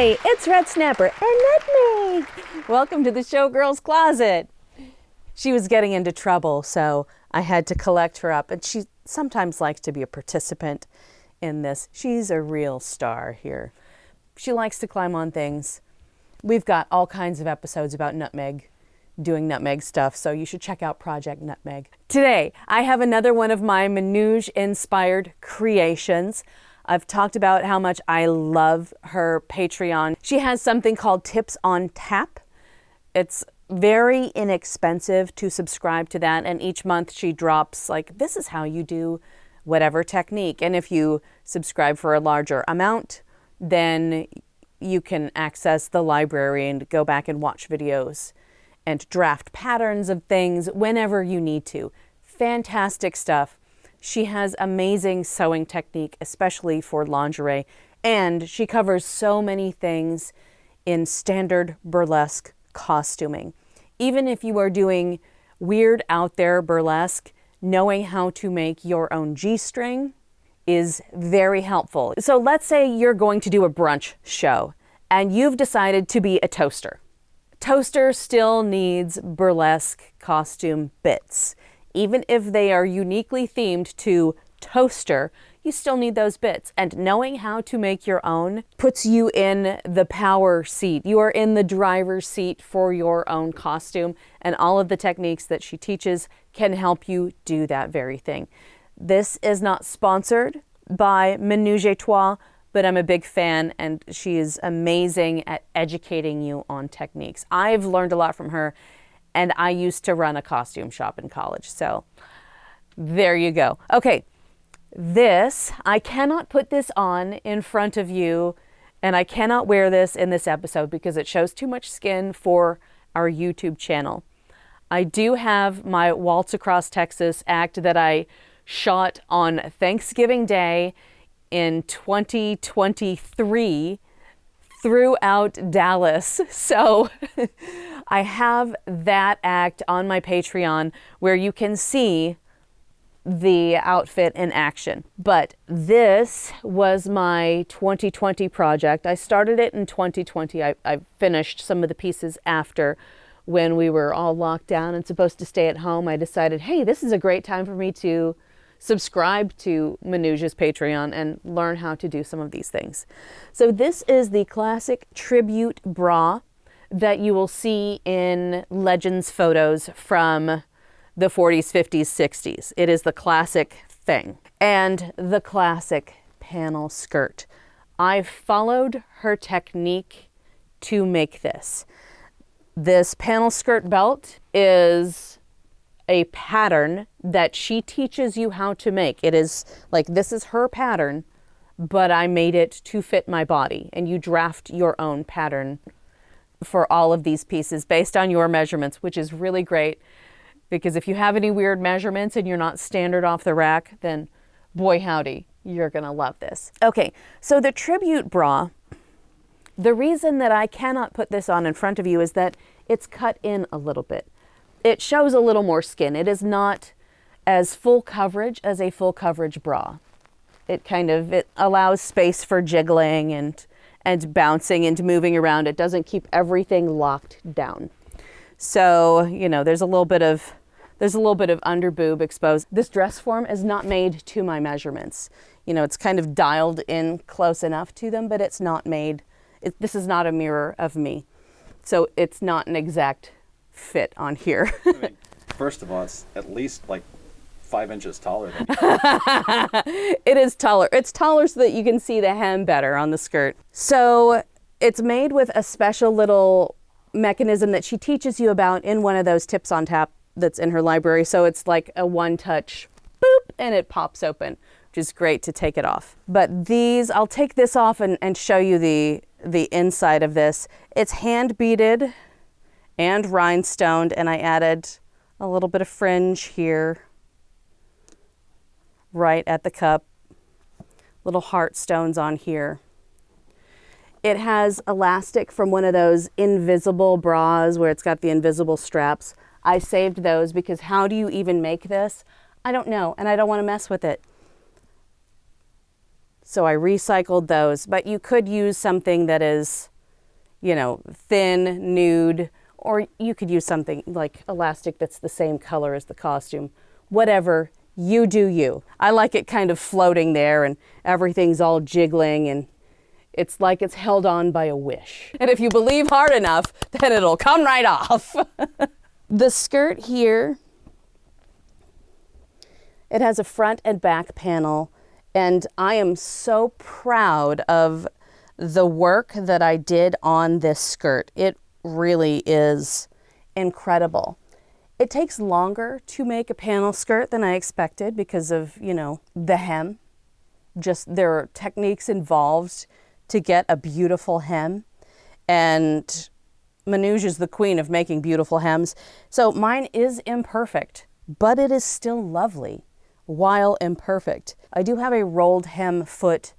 Hi, it's Red Snapper and Nutmeg. Welcome to the Showgirl's closet. She was getting into trouble, so I had to collect her up, and she sometimes likes to be a participant in this. She's a real star here. She likes to climb on things. We've got all kinds of episodes about Nutmeg, doing Nutmeg stuff, so you should check out Project Nutmeg. Today, I have another one of my Manuge-inspired creations. I've talked about how much I love her Patreon. She has something called Tips on Tap. It's very inexpensive to subscribe to that, and each month she drops like, this is how you do whatever technique. And if you subscribe for a larger amount, then you can access the library and go back and watch videos and draft patterns of things whenever you need to. Fantastic stuff. She has amazing sewing technique, especially for lingerie, and she covers so many things in standard burlesque costuming. Even if you are doing weird out there burlesque, knowing how to make your own G-string is very helpful. So let's say you're going to do a brunch show and you've decided to be a toaster. Toaster still needs burlesque costume bits. Even if they are uniquely themed to toaster, you still need those bits. And knowing how to make your own puts you in the power seat. You are in the driver's seat for your own costume, and all of the techniques that she teaches can help you do that very thing. This is not sponsored by Manuge, but I'm a big fan, and she is amazing at educating you on techniques. I've learned a lot from her, and I used to run a costume shop in college, so there you go. Okay, this, I cannot put this on in front of you, and I cannot wear this in this episode because it shows too much skin for our YouTube channel. I do have my Waltz Across Texas act that I shot on Thanksgiving Day in 2023 throughout Dallas. So I have that act on my Patreon where you can see the outfit in action. But this was my 2020 project. I started it in 2020. I finished some of the pieces after, when we were all locked down and supposed to stay at home. I decided, hey, this is a great time for me to subscribe to Manuge's Patreon and learn how to do some of these things. So this is the classic tribute bra that you will see in Legends photos from the 40s, 50s, 60s. It is the classic thing. And the classic panel skirt. I followed her technique to make this. This panel skirt belt is a pattern that she teaches you how to make. It is like, this is her pattern, but I made it to fit my body. And you draft your own pattern for all of these pieces based on your measurements, which is really great, because if you have any weird measurements and you're not standard off the rack, then boy howdy, you're gonna love this. Okay, so the tribute bra, the reason that I cannot put this on in front of you is that it's cut in a little bit. It shows a little more skin. It is not as full coverage as a full coverage bra. It allows space for jiggling and bouncing and moving around. It doesn't keep everything locked down. So, you know, there's a little bit of under boob exposed. This dress form is not made to my measurements. You know, it's kind of dialed in close enough to them, but it's not made, this is not a mirror of me. So it's not an exact fit on here. I mean, first of all, it's at least like 5 inches taller than you. It is taller. It's taller so that you can see the hem better on the skirt. So it's made with a special little mechanism that she teaches you about in one of those Tips on Tap that's in her library. So it's like a one-touch boop and it pops open, which is great to take it off. But these, I'll take this off and show you the inside of this. It's hand beaded and rhinestoned, and I added a little bit of fringe here, right at the cup, little heart stones on here. It has elastic from one of those invisible bras where it's got the invisible straps. I saved those because how do you even make this? I don't know, and I don't want to mess with it. So I recycled those, but you could use something that is thin, nude, or you could use something like elastic that's the same color as the costume. Whatever, you do you. I like it kind of floating there and everything's all jiggling and it's like it's held on by a wish. And if you believe hard enough, then it'll come right off. The skirt here, it has a front and back panel, and I am so proud of the work that I did on this skirt. It really is incredible. It takes longer to make a panel skirt than I expected because of, the hem. Just there are techniques involved to get a beautiful hem. And Manuge is the queen of making beautiful hems. So mine is imperfect, but it is still lovely while imperfect. I do have a rolled hem foot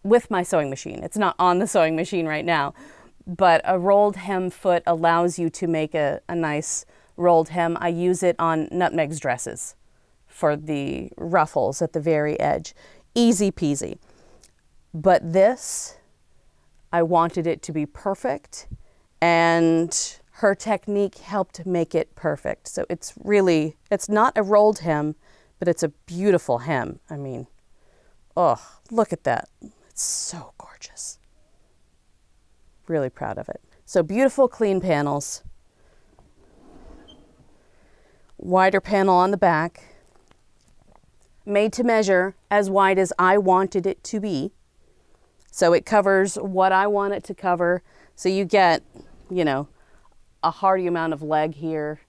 with my sewing machine. It's not on the sewing machine right now, but a rolled hem foot allows you to make a nice rolled hem. I use it on Nutmeg's dresses for the ruffles at the very edge. Easy peasy. But this, I wanted it to be perfect, and her technique helped make it perfect. So it's not a rolled hem, but it's a beautiful hem. I mean, oh, look at that. It's so gorgeous. Really proud of it. So beautiful, clean panels. Wider panel on the back. Made to measure, as wide as I wanted it to be. So it covers what I want it to cover. So you get, a hearty amount of leg here.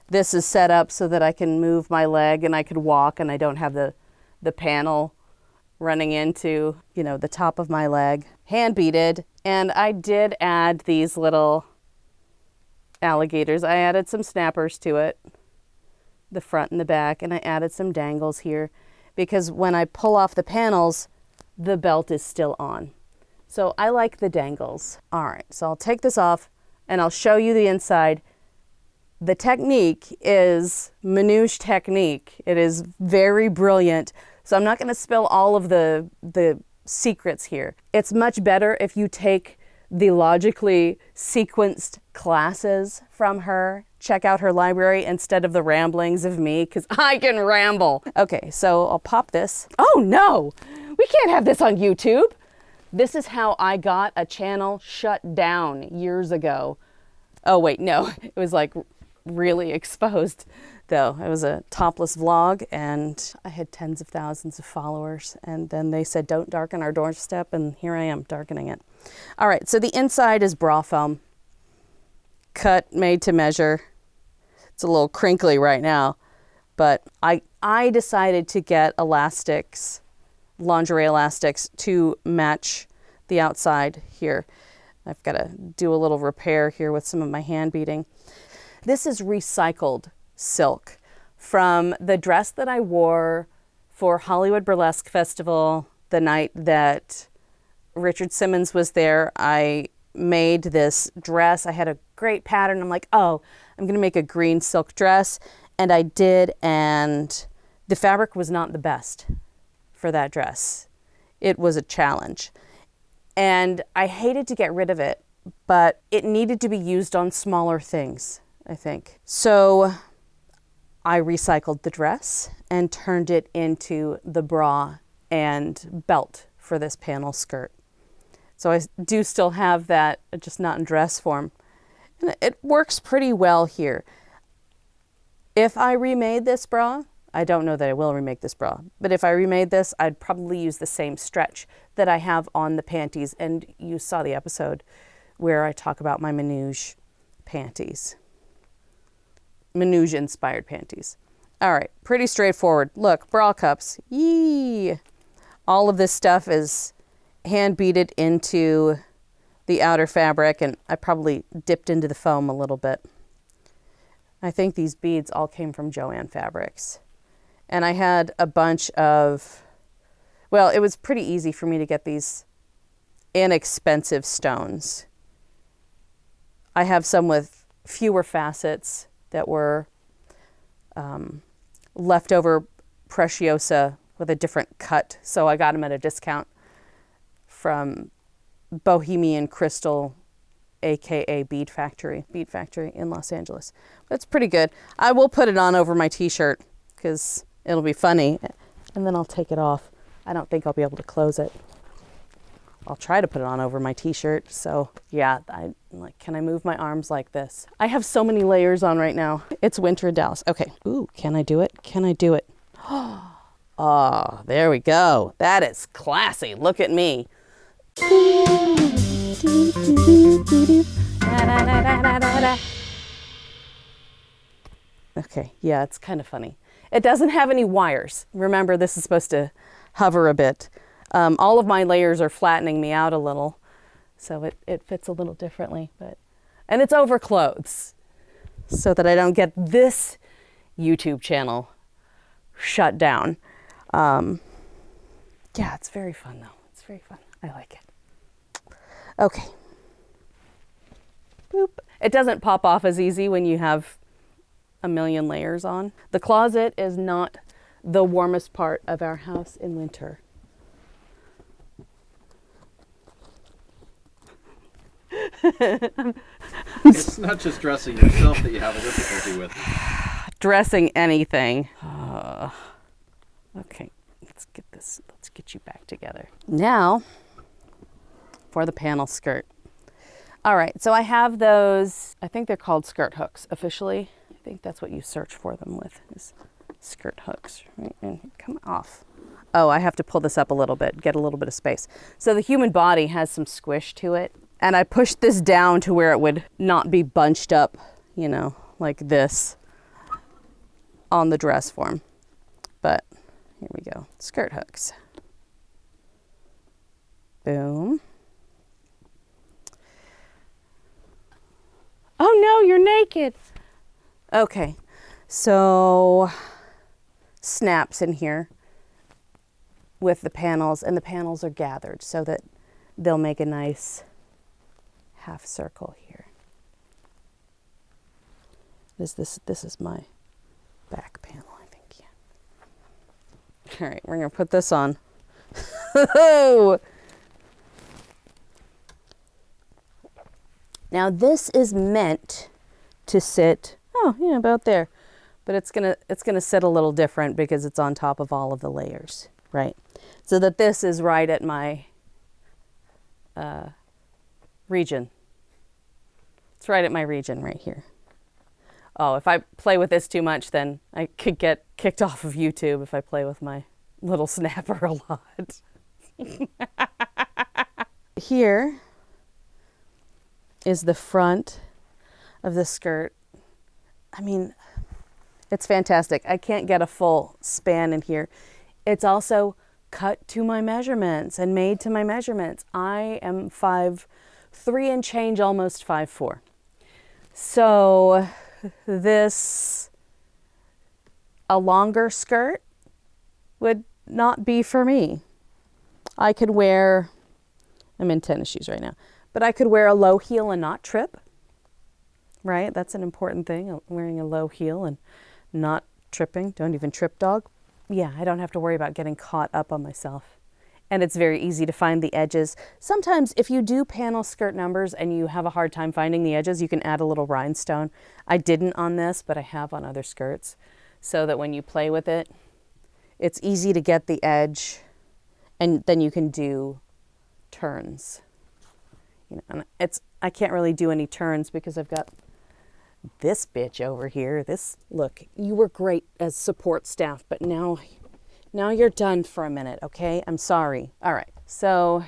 This is set up so that I can move my leg and I could walk and I don't have the panel running into, the top of my leg. Hand beaded. And I did add these little alligators. I added some snappers to it, the front and the back, and I added some dangles here because when I pull off the panels, the belt is still on. So I like the dangles. All right, so I'll take this off and I'll show you the inside. The technique is Manuge technique. It is very brilliant. So I'm not going to spill all of the secrets here. It's much better if you take the logically sequenced classes from her. Check out her library instead of the ramblings of me, because I can ramble. Okay, so I'll pop this. Oh no, we can't have this on YouTube. This is how I got a channel shut down years ago. Oh wait, no, it was like really exposed though. It was a topless vlog and I had tens of thousands of followers, and then they said don't darken our doorstep, and here I am darkening it. All right, so the inside is bra foam, cut, made to measure. It's a little crinkly right now, but I decided to get elastics, lingerie elastics, to match the outside here. I've got to do a little repair here with some of my hand beading. This is recycled silk from the dress that I wore for Hollywood Burlesque Festival the night that Richard Simmons was there. I made this dress. I had a great pattern. I'm like, oh, I'm going to make a green silk dress. And I did, and the fabric was not the best for that dress. It was a challenge. And I hated to get rid of it, but it needed to be used on smaller things, I think. So I recycled the dress and turned it into the bra and belt for this panel skirt. So I do still have that, just not in dress form. And it works pretty well here. If I remade this bra, I don't know that I will remake this bra, but if I remade this, I'd probably use the same stretch that I have on the panties. And you saw the episode where I talk about my Manuge panties. Manuge-inspired panties. All right, pretty straightforward. Look, bra cups. Yee! All of this stuff is hand beaded into the outer fabric, and I probably dipped into the foam a little bit. I think these beads all came from Joann Fabrics. And I had a bunch of, well, it was pretty easy for me to get these inexpensive stones. I have some with fewer facets that were leftover Preciosa with a different cut. So I got them at a discount from Bohemian Crystal aka Bead Factory in Los Angeles. That's pretty good. I will put it on over my t-shirt because it'll be funny, and then I'll take it off. I don't think I'll be able to close it. I'll try to put it on over my t-shirt. So yeah, can I move my arms like this? I have so many layers on right now. It's winter in Dallas. Okay. Ooh, can I do it? Can I do it? Oh, there we go. That is classy. Look at me. Okay, yeah, it's kind of funny. It doesn't have any wires. Remember, this is supposed to hover a bit. All of my layers are flattening me out a little, so it fits a little differently. And it's over clothes, so that I don't get this YouTube channel shut down. Yeah, it's very fun though. It's very fun. I like it. Okay. Boop. It doesn't pop off as easy when you have a million layers on. The closet is not the warmest part of our house in winter. It's not just dressing yourself that you have a difficulty with. Dressing anything. Okay, let's get you back together. Now, for the panel skirt. All right, so I have those, I think they're called skirt hooks officially. I think that's what you search for them with, is skirt hooks, right? And come off. Oh, I have to pull this up a little bit, get a little bit of space. So the human body has some squish to it, and I pushed this down to where it would not be bunched up, you know, like this on the dress form. But here we go, skirt hooks. Boom. Oh no, you're naked. Okay, so snaps in here with the panels, and the panels are gathered so that they'll make a nice half circle here. This is my back panel, I think, yeah. All right, we're gonna put this on. Now this is meant to sit, oh yeah, about there. But it's gonna sit a little different because it's on top of all of the layers, right? So that this is right at my region. It's right at my region right here. Oh, if I play with this too much, then I could get kicked off of YouTube if I play with my little snapper a lot. Here is the front of the skirt. I mean, it's fantastic. I can't get a full span in here. It's also cut to my measurements and made to my measurements. I am 5'3" and change, almost 5'4". So this, a longer skirt would not be for me. I could wear, I'm in tennis shoes right now, but I could wear a low heel and not trip, right? That's an important thing, wearing a low heel and not tripping. Don't even trip, dog. Yeah, I don't have to worry about getting caught up on myself. And it's very easy to find the edges. Sometimes if you do panel skirt numbers and you have a hard time finding the edges, you can add a little rhinestone. I didn't on this, but I have on other skirts, so that when you play with it, it's easy to get the edge, and then you can do turns. You know, and I can't really do any turns because I've got this bitch over here. Look, you were great as support staff, but now you're done for a minute, okay? I'm sorry. All right, so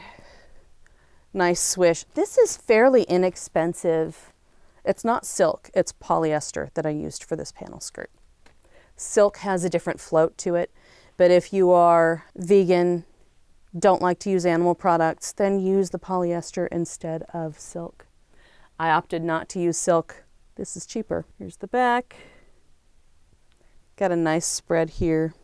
nice swish. This is fairly inexpensive. It's not silk, it's polyester that I used for this panel skirt. Silk has a different float to it, but if you are vegan, don't like to use animal products, then use the polyester instead of silk. I opted not to use silk. This is cheaper. Here's the back. Got a nice spread here.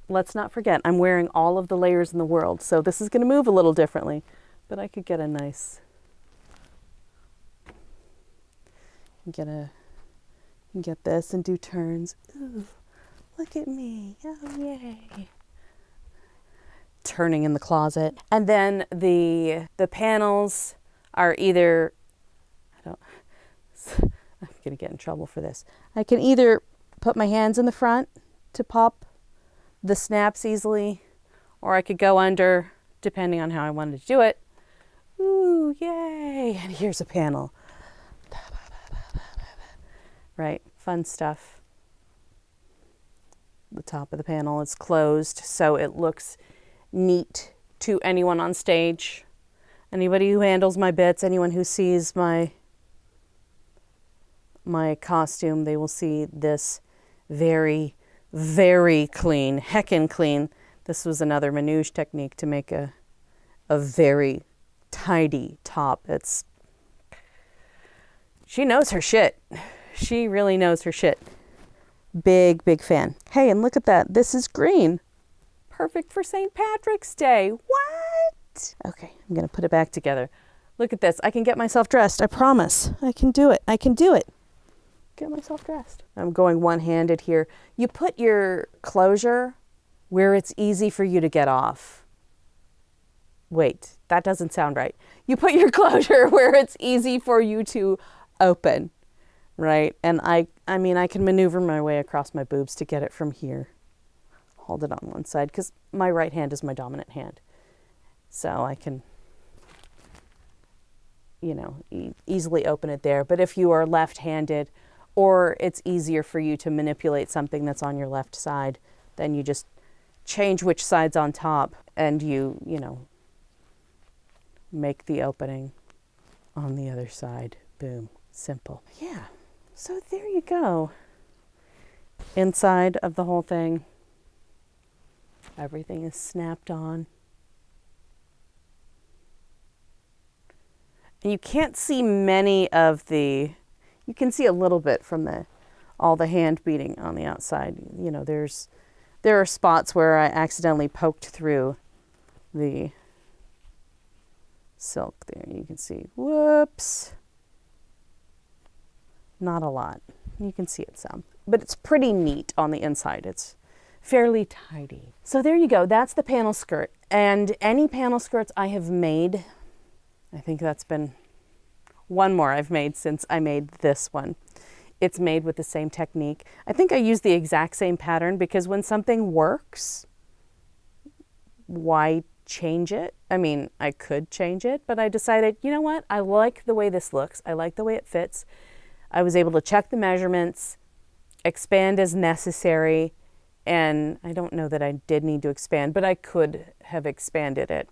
Let's not forget, I'm wearing all of the layers in the world, so this is going to move a little differently, but I could get a nice, get this and do turns. Ooh, look at me. Oh, yay. turning in the closet. And then the panels are either, I'm gonna get in trouble for this. I can either put my hands in the front to pop the snaps easily, or I could go under, depending on how I wanted to do it. Ooh, yay! And here's a panel. Right, fun stuff. The top of the panel is closed, so it looks neat to anyone on stage. Anybody who handles my bits, anyone who sees my costume, they will see this very, very clean, heckin' clean. This was another Manuge technique to make a very tidy top. She knows her shit. She really knows her shit. Big, big fan. Hey, and look at that. This is green. Perfect for St. Patrick's Day. What? Okay, I'm going to put it back together. Look at this. I can get myself dressed. I promise. I can do it. I can do it. Get myself dressed. I'm going one-handed here. You put your closure where it's easy for you to get off. Wait, that doesn't sound right. You put your closure where it's easy for you to open, right? And I mean, I can maneuver my way across my boobs to get it from here. Hold it on one side because my right hand is my dominant hand. So I can, easily open it there. But if you are left-handed, or it's easier for you to manipulate something that's on your left side, then you just change which side's on top and you make the opening on the other side. Boom. Simple. Yeah. So there you go. Inside of the whole thing, everything is snapped on. And you can't see you can see a little bit from all the hand beading on the outside. There are spots where I accidentally poked through the silk there. You can see, whoops. Not a lot. You can see it some, but it's pretty neat on the inside. It's fairly tidy. So there you go. That's the panel skirt. And any panel skirts I have made, I think that's been one more I've made since I made this one. It's made with the same technique. I think I use the exact same pattern because when something works, why change it? I mean, I could change it, but I decided, you know what? I like the way this looks. I like the way it fits. I was able to check the measurements, expand as necessary, and I don't know that I did need to expand, but I could have expanded it.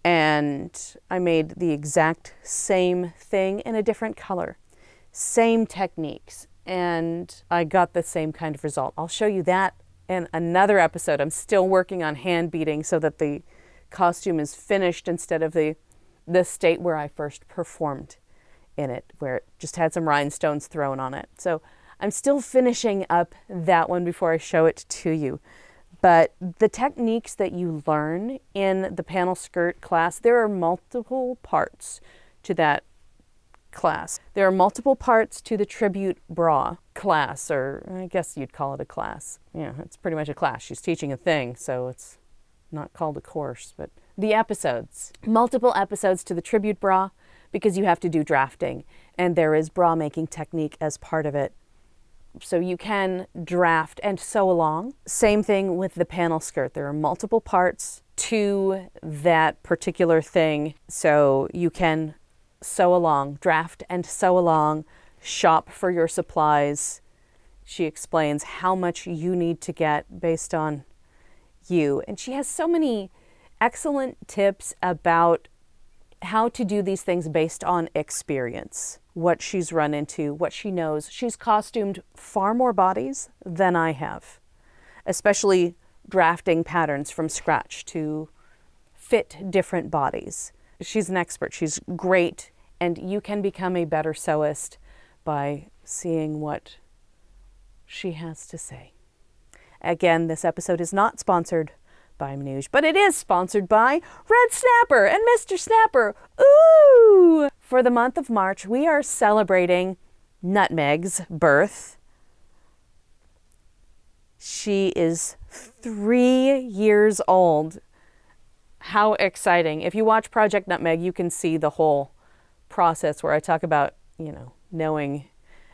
And I made the exact same thing in a different color. Same techniques, and I got the same kind of result. I'll show you that in another episode. I'm still working on hand beading so that the costume is finished instead of the state where I first performed in it, where it just had some rhinestones thrown on it. So I'm still finishing up that one before I show it to you. But the techniques that you learn in the panel skirt class, there are multiple parts to that class. There are multiple parts to the tribute bra class, or I guess you'd call it a class. Yeah, it's pretty much a class. She's teaching a thing, so it's not called a course, but the episodes. Multiple episodes to the tribute bra because you have to do drafting, and there is bra making technique as part of it. So you can draft and sew along. Same thing with the panel skirt. There are multiple parts to that particular thing, so you can sew along, draft and sew along, shop for your supplies. She explains how much you need to get based on you. And she has so many excellent tips about how to do these things based on experience, what she's run into, what she knows. She's costumed far more bodies than I have, especially drafting patterns from scratch to fit different bodies. She's an expert. She's great, and you can become a better sewist by seeing what she has to say. Again, this episode is not sponsored by Manuge, but it is sponsored by Red Snapper and Mr. Snapper. Ooh! For the month of March, we are celebrating Nutmeg's birth. She is 3 years old. How exciting. If you watch Project Nutmeg, you can see the whole process where I talk about, knowing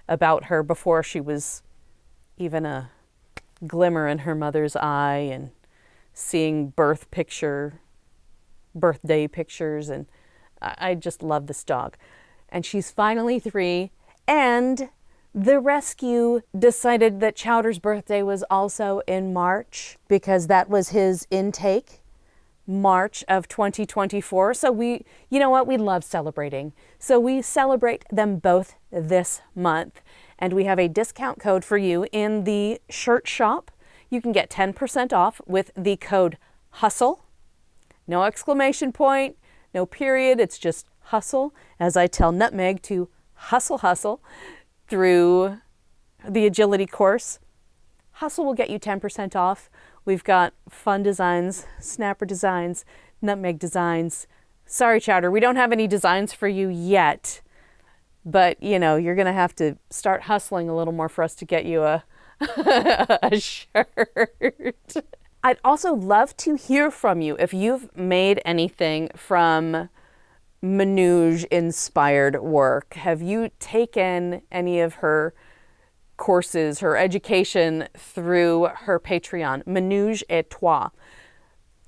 about her before she was even a glimmer in her mother's eye, and seeing birthday pictures, and I just love this dog. And she's finally 3, and the rescue decided that Chowder's birthday was also in March because that was his intake, March of 2024. So we love celebrating. So we celebrate them both this month. And we have a discount code for you in the shirt shop. You can get 10% off with the code HUSTLE. No exclamation point, no period. It's just hustle, as I tell Nutmeg to hustle through the agility course. Hustle will get you 10% off. We've got fun designs, snapper designs, Nutmeg designs. Sorry, Chowder, we don't have any designs for you yet, but you're going to have to start hustling a little more for us to get you a shirt. I'd also love to hear from you if you've made anything from Manuge-inspired work. Have you taken any of her courses, her education through her Patreon, Manuge et Toi?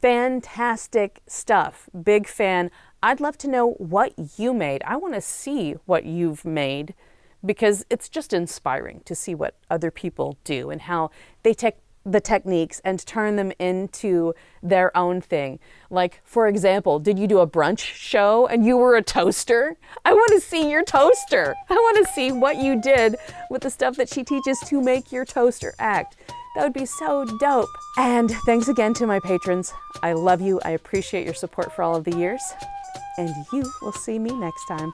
Fantastic stuff. Big fan. I'd love to know what you made. I want to see what you've made because it's just inspiring to see what other people do and how they take the techniques and turn them into their own thing. Like, for example, did you do a brunch show and you were a toaster? I want to see your toaster. I want to see what you did with the stuff that she teaches to make your toaster act. That would be so dope. And thanks again to my patrons. I love you. I appreciate your support for all of the years. And you will see me next time.